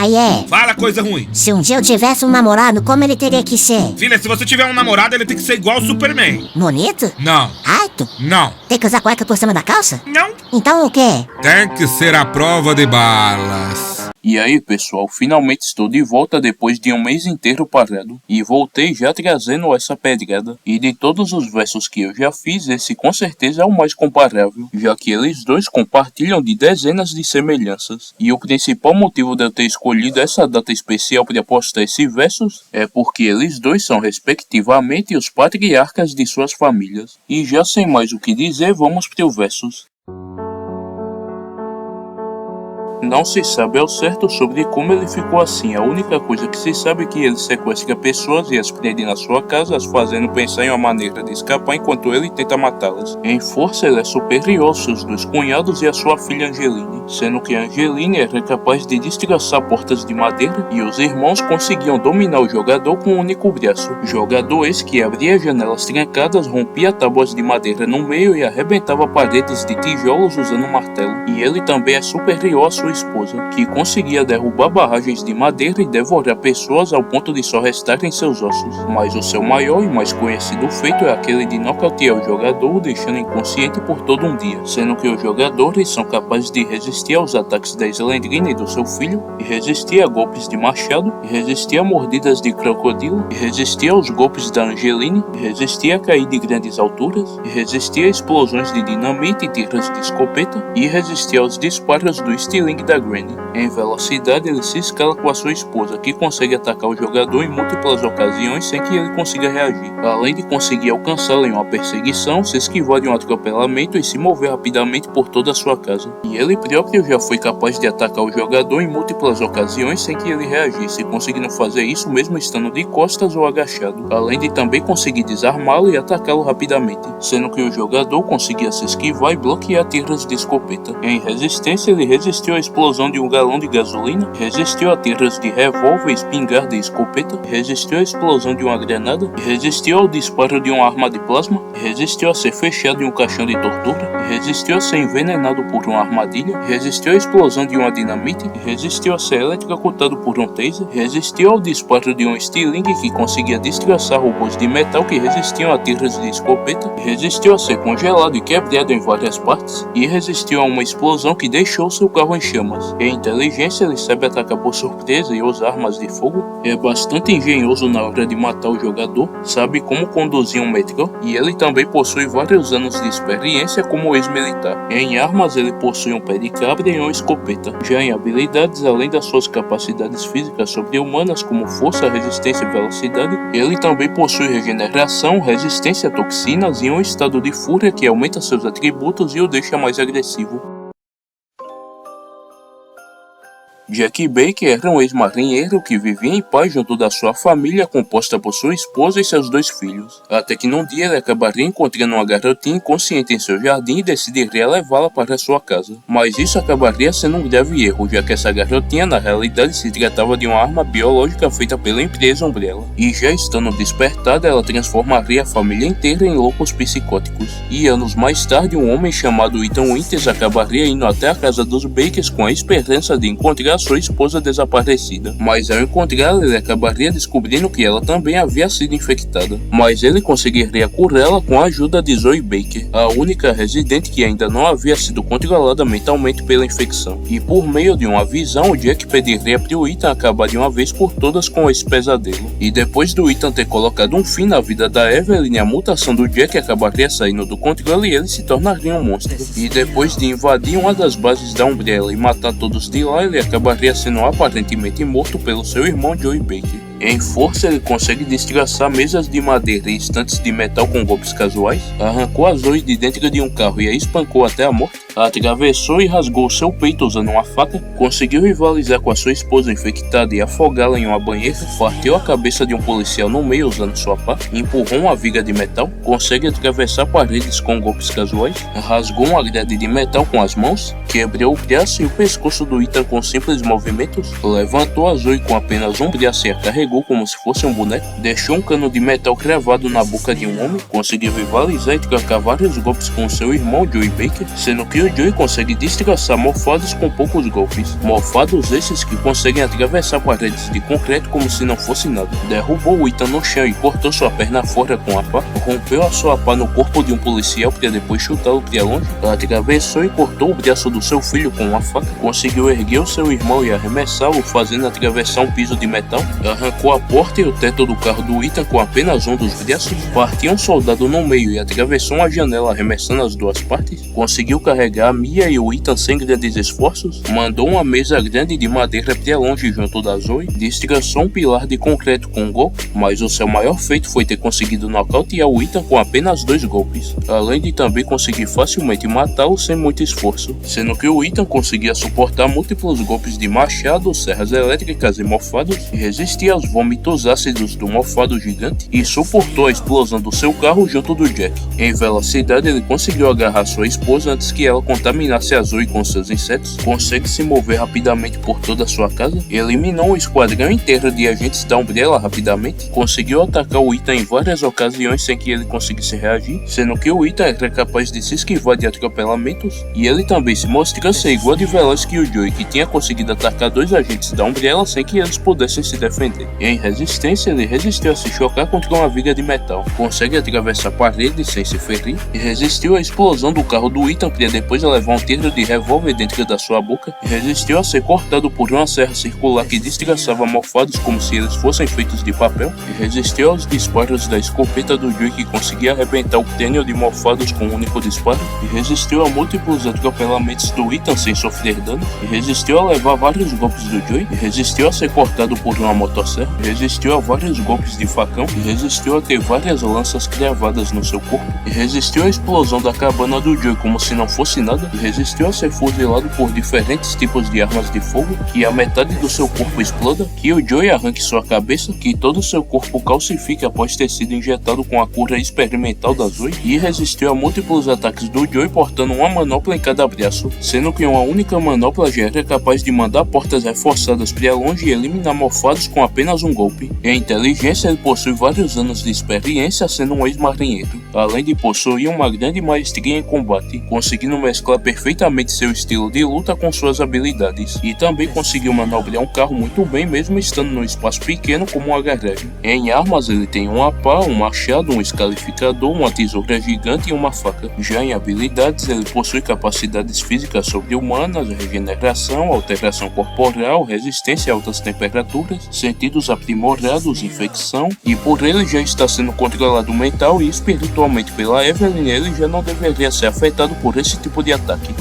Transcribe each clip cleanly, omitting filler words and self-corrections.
Aí é. Fala coisa ruim. Se um dia eu tivesse um namorado, como ele teria que ser? Filha, se você tiver um namorado, ele tem que ser igual o Superman. Bonito? Não. Alto? Não. Tem que usar cueca por cima da calça? Não. Então o quê? Tem que ser a prova de balas. E aí pessoal, finalmente estou de volta depois de um mês inteiro parado. E voltei já trazendo essa pedrada. E de todos os versos que eu já fiz, esse com certeza é o mais comparável, já que eles dois compartilham de dezenas de semelhanças. E o principal motivo de eu ter escolhido essa data especial para postar esses versos é porque eles dois são respectivamente os patriarcas de suas famílias. E já sem mais o que dizer, vamos para os versos. Não se sabe ao certo sobre como ele ficou assim. A única coisa que se sabe é que ele sequestra pessoas e as prende na sua casa, as fazendo pensar em uma maneira de escapar enquanto ele tenta matá-las. Em força, ele é superior aos seus dois cunhados e à sua filha Angeline, sendo que Angeline era capaz de destroçar portas de madeira e os irmãos conseguiam dominar o jogador com um único braço. Jogador esse que abria janelas trancadas, rompia tábuas de madeira no meio e arrebentava paredes de tijolos usando um martelo. E ele também é superior à sua esposa, que conseguia derrubar barragens de madeira e devorar pessoas ao ponto de só restarem seus ossos. Mas o seu maior e mais conhecido feito é aquele de nocautear o jogador, o deixando inconsciente por todo um dia, sendo que os jogadores são capazes de resistir aos ataques da Slendrine e do seu filho, e resistir a golpes de machado, e resistir a mordidas de crocodilo, e resistir aos golpes da Angeline, e resistir a cair de grandes alturas, e resistir a explosões de dinamite e tiras de escopeta, e resistir aos disparos do estilingue da Granny. Em velocidade, ele se escala com a sua esposa, que consegue atacar o jogador em múltiplas ocasiões sem que ele consiga reagir, além de conseguir alcançá-lo em uma perseguição, se esquivar de um atropelamento e se mover rapidamente por toda a sua casa. E ele próprio já foi capaz de atacar o jogador em múltiplas ocasiões sem que ele reagisse, conseguindo fazer isso mesmo estando de costas ou agachado, além de também conseguir desarmá-lo e atacá-lo rapidamente, sendo que o jogador conseguia se esquivar e bloquear tiras de escopeta. Em resistência, ele resistiu à explosão de um galão de gasolina, resistiu a tiras de revólver, espingarda e escopeta, resistiu à explosão de uma granada, resistiu ao disparo de uma arma de plasma, resistiu a ser fechado em um caixão de tortura, resistiu a ser envenenado por uma armadilha, resistiu à explosão de uma dinamite, resistiu a ser eletrocutado por um taser, resistiu ao disparo de um estilingue que conseguia destroçar robôs de metal que resistiam a tiras de escopeta, resistiu a ser congelado e quebrado em várias partes, e resistiu a uma explosão que deixou seu carro em chamas. Em inteligência, ele sabe atacar por surpresa e usar armas de fogo, é bastante engenhoso na hora de matar o jogador, sabe como conduzir um metrô, e ele também possui vários anos de experiência como ex-militar. Em armas, ele possui um pé de cabra e uma escopeta. Já em habilidades, além das suas capacidades físicas sobre-humanas como força, resistência e velocidade, ele também possui regeneração, resistência a toxinas e um estado de fúria que aumenta seus atributos e o deixa mais agressivo. Jack Baker era um ex-marinheiro que vivia em paz junto da sua família composta por sua esposa e seus dois filhos, até que num dia ele acabaria encontrando uma garotinha inconsciente em seu jardim e decidiria levá-la para sua casa. Mas isso acabaria sendo um grave erro, já que essa garotinha na realidade se tratava de uma arma biológica feita pela empresa Umbrella, e já estando despertada ela transformaria a família inteira em loucos psicóticos. E anos mais tarde um homem chamado Ethan Winters acabaria indo até a casa dos Bakers com a esperança de encontrar sua esposa desaparecida, mas ao encontrá-la ele acabaria descobrindo que ela também havia sido infectada, mas ele conseguiria curá-la com a ajuda de Zoe Baker, a única residente que ainda não havia sido controlada mentalmente pela infecção. E por meio de uma visão, o Jack pediria para o Ethan acabar de uma vez por todas com esse pesadelo. E depois do Ethan ter colocado um fim na vida da Evelyn, a mutação do Jack acabaria saindo do controle e ele se tornaria um monstro. E depois de invadir uma das bases da Umbrella e matar todos de lá, ele acabaria sendo aparentemente morto pelo seu irmão Joey Baker. Em força, ele consegue desgraçar mesas de madeira e estantes de metal com golpes casuais, arrancou a Zoe de dentro de um carro e a espancou até a morte, atravessou e rasgou seu peito usando uma faca, conseguiu rivalizar com a sua esposa infectada e afogá-la em uma banheira, partiu a cabeça de um policial no meio usando sua pá, empurrou uma viga de metal, consegue atravessar paredes com golpes casuais, rasgou uma grade de metal com as mãos, quebrou o braço e o pescoço do Ethan com simples movimentos, levantou a Zoe com apenas um braço e a carregou pegou como se fosse um boneco, deixou um cano de metal cravado na boca de um homem, conseguiu rivalizar e trocar vários golpes com seu irmão Joey Baker, sendo que o Joey consegue destroçar Morphados com poucos golpes. Morphados esses que conseguem atravessar paredes de concreto como se não fosse nada. Derrubou o Ethan no chão e cortou sua perna fora com a pá, rompeu a sua pá no corpo de um policial para depois chutá-lo para longe, atravessou e cortou o braço do seu filho com uma faca, conseguiu erguer o seu irmão e arremessá-lo, fazendo atravessar um piso de metal, arrancou a porta e o teto do carro do Ethan com apenas um dos braços, partiu um soldado no meio e atravessou uma janela arremessando as duas partes, conseguiu carregar a Mia e o Ethan sem grandes esforços, mandou uma mesa grande de madeira para longe junto da Zoe, destroçou um pilar de concreto com um golpe, mas o seu maior feito foi ter conseguido nocautear o Ethan com apenas 2 golpes, além de também conseguir facilmente matá-lo sem muito esforço, sendo que o Ethan conseguia suportar múltiplos golpes de machado, serras elétricas e Morphados, e resistia aos vômitos ácidos do Morphado gigante, e suportou a explosão do seu carro junto do Jack. Em velocidade, ele conseguiu agarrar sua esposa antes que ela contaminasse a Zoe com seus insetos, consegue se mover rapidamente por toda a sua casa, eliminou um esquadrão inteiro de agentes da Umbrella rapidamente, conseguiu atacar o Ethan em várias ocasiões sem que ele conseguisse reagir, sendo que o Ethan era capaz de se esquivar de atropelamentos, e ele também se mostrou ser igual de veloz que o Joey, que tinha conseguido atacar 2 agentes da Umbrella sem que eles pudessem se defender. Em resistência, ele resistiu a se chocar contra uma viga de metal, consegue atravessar paredes sem se ferir, e resistiu à explosão do carro do Ethan para depois levar um tiro de revólver dentro da sua boca, e resistiu a ser cortado por uma serra circular que desgraçava Morphados como se eles fossem feitos de papel, e resistiu aos disparos da escopeta do Joey que conseguia arrebentar o crânio de Morphados com um único disparo, e resistiu a múltiplos atropelamentos do Ethan sem sofrer dano, e resistiu a levar vários golpes do Joey, e resistiu a ser cortado por uma motosserra, e resistiu a vários golpes de facão, e resistiu a ter várias lanças cravadas no seu corpo, e resistiu à explosão da cabana do Joey como se não fosse nada, e resistiu a ser fuzilado por diferentes tipos de armas de fogo, que a metade do seu corpo exploda, que o Joey arranque sua cabeça, que todo o seu corpo calcifique após ter sido injetado com a cura experimental da Zoe, e resistiu a múltiplos ataques do Joey portando uma manopla em cada braço, sendo que uma única manopla já era capaz de mandar portas reforçadas para longe e eliminar Morphados com apenas um golpe. Em inteligência, ele possui vários anos de experiência sendo um ex-marinheiro, além de possuir uma grande maestria em combate, conseguindo mesclar perfeitamente seu estilo de luta com suas habilidades, e também conseguiu manobrar um carro muito bem mesmo estando num espaço pequeno como uma garagem. Em armas, ele tem uma pá, um machado, um escalificador, uma tesoura gigante e uma faca. Já em habilidades, ele possui capacidades físicas sobre-humanas, regeneração, alteração corporal, resistência a altas temperaturas, sentidos aprimorados, infecção, e por ele já está sendo controlado mental e espiritualmente pela Evelyn, ele já não deveria ser afetado por esse tipo de ataque.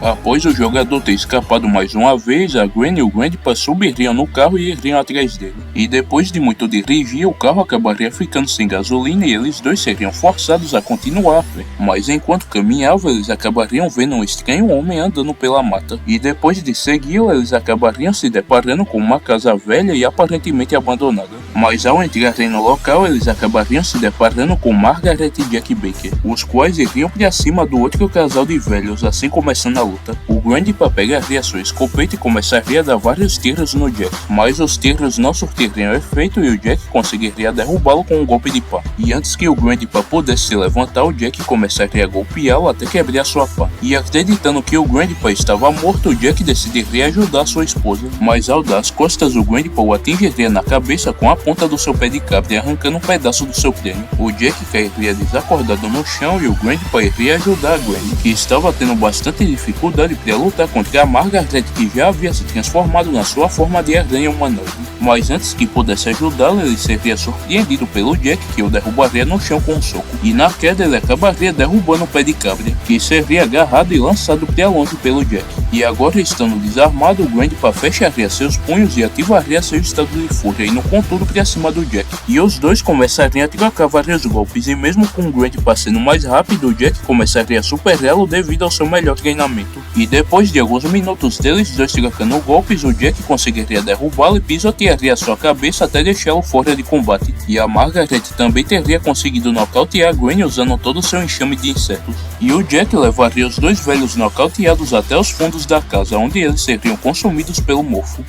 Após o jogador ter escapado mais uma vez, a Gwen e o Grandpa subiriam no carro e iriam atrás dele. E depois de muito dirigir, o carro acabaria ficando sem gasolina e eles dois seriam forçados a continuar. Mas enquanto caminhavam, eles acabariam vendo um estranho homem andando pela mata. E depois de segui-lo, eles acabariam se deparando com uma casa velha e aparentemente abandonada. Mas ao entrarem no local, eles acabariam se deparando com Margaret e Jack Baker, os quais iriam para cima do outro casal de velhos, assim começando a luta. O Grandpa pegaria sua escopeta e começaria a dar vários tiros no Jack, mas os tiros não surtiriam efeito e o Jack conseguiria derrubá-lo com um golpe de pá. E antes que o Grandpa pudesse se levantar, o Jack começaria a golpeá-lo até quebrar sua pá. E acreditando que o Grandpa estava morto, o Jack decidiria ajudar sua esposa, mas ao dar as costas, o Grandpa o atingiria na cabeça com a ponta do seu pé de cabra, arrancando um pedaço do seu crânio. O Jack cairia desacordado no chão e o Grandpa iria ajudar a Gwen, que estava tendo bastante dificuldade para lutar contra a Margaret, que já havia se transformado na sua forma de aranha humanoide. Mas antes que pudesse ajudá-lo, ele seria surpreendido pelo Jack, que o derrubaria no chão com um soco. E na queda ele acabaria derrubando o pé de cabra, que seria agarrado e lançado para longe pelo Jack. E agora, estando desarmado, o Grandpa fecharia seus punhos e ativaria seu estado de fúria, indo com tudo para cima do Jack. E os dois começariam a trocar vários golpes, e mesmo com o Grandpa sendo mais rápido, o Jack começaria a superá-lo devido ao seu melhor treinamento. E depois de alguns minutos deles dois trocando golpes, o Jack conseguiria derrubá-lo e pisotearia sua cabeça até deixá-lo fora de combate. E a Margaret também teria conseguido nocautear a Gwen usando todo o seu enxame de insetos. E o Jack levaria os dois velhos nocauteados até os fundos da casa, onde eles seriam consumidos pelo mofo.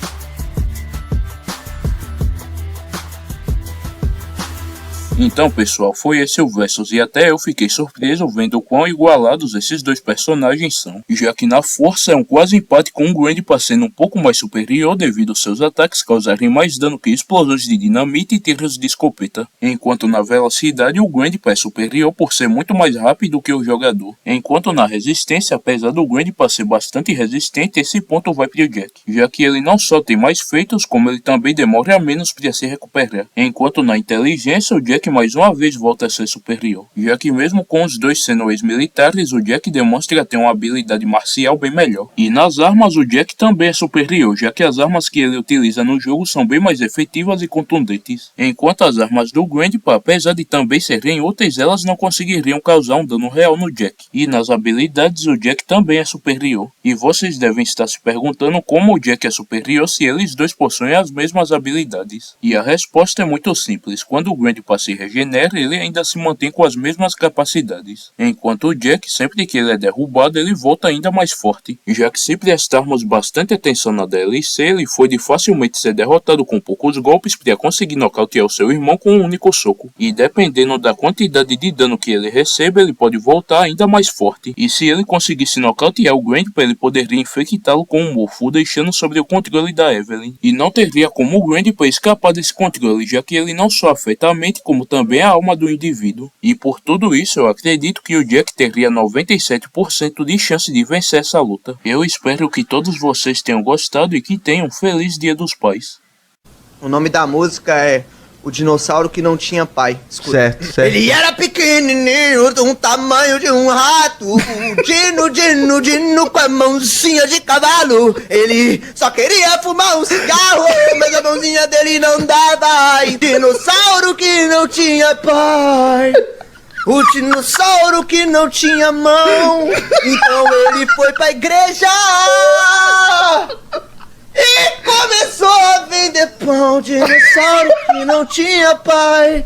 Então, pessoal, foi esse o Versus e até eu fiquei surpreso vendo o quão igualados esses dois personagens são, já que na força é um quase empate com o Grandpa sendo um pouco mais superior devido aos seus ataques causarem mais dano que explosões de dinamite e tiros de escopeta, enquanto na velocidade o Grandpa é superior por ser muito mais rápido que o jogador, enquanto na resistência, apesar do Grandpa ser bastante resistente, esse ponto vai pro Jack, já que ele não só tem mais feitos, como ele também demora menos para se recuperar, enquanto na inteligência o Jack mais uma vez volta a ser superior, já que mesmo com os dois sendo ex-militares, o Jack demonstra ter uma habilidade marcial bem melhor. E nas armas o Jack também é superior, já que as armas que ele utiliza no jogo são bem mais efetivas e contundentes, enquanto as armas do Grandpa, apesar de também serem úteis, elas não conseguiriam causar um dano real no Jack. E nas habilidades o Jack também é superior, e vocês devem estar se perguntando como o Jack é superior se eles dois possuem as mesmas habilidades. E a resposta é muito simples: quando o Grandpa se regenera, ele ainda se mantém com as mesmas capacidades, enquanto o Jack, sempre que ele é derrubado, ele volta ainda mais forte, já que se prestarmos bastante atenção na DLC, ele foi de facilmente ser derrotado com poucos golpes para conseguir nocautear o seu irmão com um único soco, e dependendo da quantidade de dano que ele recebe, ele pode voltar ainda mais forte, e se ele conseguisse nocautear o Grandpa, ele poderia infectá-lo com um morfo, deixando sobre o controle da Evelyn, e não teria como o Grandpa escapar desse controle, já que ele não só afeta a mente, como também a alma do indivíduo, e por tudo isso eu acredito que o Jack teria 97% de chance de vencer essa luta. Eu espero que todos vocês tenham gostado e que tenham um feliz Dia dos Pais. O nome da música é O Dinossauro que Não Tinha Pai. Escuta. Certo. Ele era pequenininho, do tamanho de um rato. Dino com a mãozinha de cavalo. Ele só queria fumar um cigarro, mas a mãozinha dele não dava. E dinossauro que não tinha pai. O dinossauro que não tinha mão. Então ele foi pra igreja e começou a vender pão. Dinossauro que não tinha pai.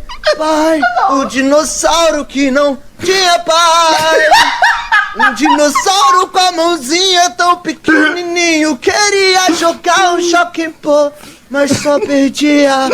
O dinossauro que não tinha pai. Um dinossauro com a mãozinha tão pequenininho. Queria jogar um choque em pó, mas só perdia.